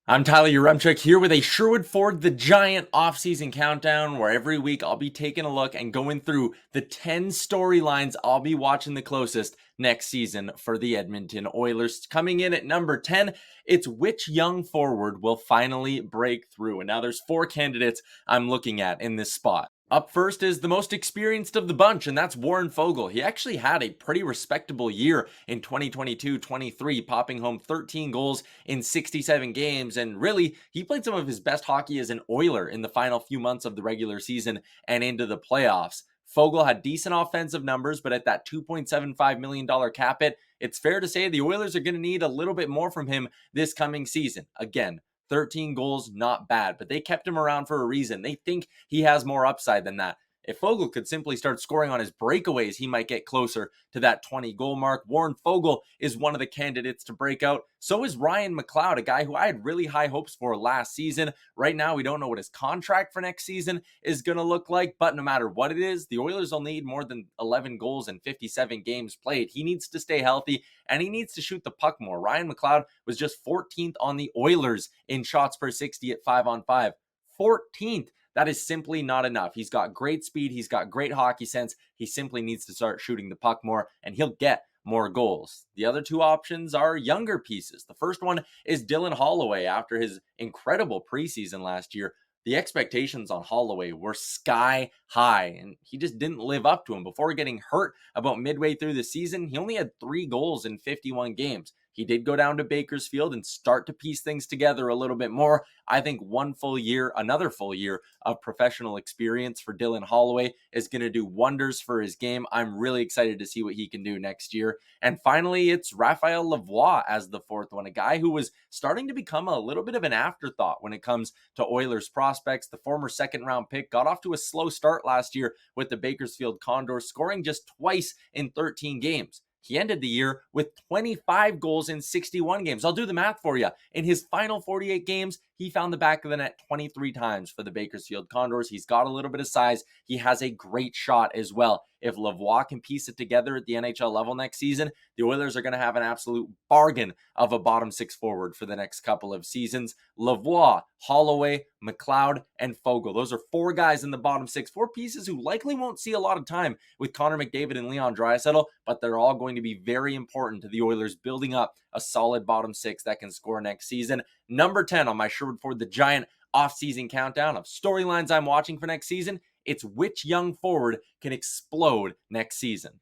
I'm Tyler Yaremchuk here with a Sherwood Ford the Giant offseason countdown, where every week I'll be taking a look and going through the 10 storylines I'll be watching the closest next season for the Edmonton Oilers. Coming in at number 10, it's which young forward will finally break through. And now there's 4 candidates I'm looking at in this spot. Up first is the most experienced of the bunch, and that's Warren Fogle. He actually had a pretty respectable year in 2022-23, popping home 13 goals in 67 games, and really, he played some of his best hockey as an Oiler in the final few months of the regular season and into the playoffs. Fogle had decent offensive numbers, but at that $2.75 million cap hit, it's fair to say the Oilers are going to need a little bit more from him this coming season. Again, 13 goals, not bad, but they kept him around for a reason. They think he has more upside than that. If Fogle could simply start scoring on his breakaways, he might get closer to that 20 goal mark. Warren Fogle is one of the candidates to break out. So is Ryan McLeod, a guy who I had really high hopes for last season. Right now, we don't know what his contract for next season is going to look like, but no matter what it is, the Oilers will need more than 11 goals in 57 games played. He needs to stay healthy, and he needs to shoot the puck more. Ryan McLeod was just 14th on the Oilers in shots per 60 at 5-on-5. 14th. That is simply not enough. He's got great speed. He's got great hockey sense. He simply needs to start shooting the puck more, and he'll get more goals. The other 2 options are younger pieces. The first one is Dylan Holloway. After his incredible preseason last year, the expectations on Holloway were sky high, and he just didn't live up to them. Before getting hurt about midway through the season, he only had 3 goals in 51 games. He did go down to Bakersfield and start to piece things together a little bit more. I think another full year of professional experience for Dylan Holloway is going to do wonders for his game. I'm really excited to see what he can do next year. And finally, it's Rafael Lavoie as the 4th one, a guy who was starting to become a little bit of an afterthought when it comes to Oilers prospects. The former 2nd-round pick got off to a slow start last year with the Bakersfield Condors, scoring just twice in 13 games. He ended the year with 25 goals in 61 games. I'll do the math for you. In his final 48 games, he found the back of the net 23 times for the Bakersfield Condors. He's got a little bit of size. He has a great shot as well. If Lavoie can piece it together at the NHL level next season, the Oilers are going to have an absolute bargain of a bottom 6 forward for the next couple of seasons. Lavoie, Holloway, McLeod, and Fogle. Those are 4 guys in the bottom 6, 4 pieces who likely won't see a lot of time with Connor McDavid and Leon Draisaitl, but they're all going to be very important to the Oilers building up a solid bottom 6 that can score next season. Number 10 on my Sherwood Ford the Giant off-season countdown of storylines I'm watching for next season, it's which young forward can explode next season.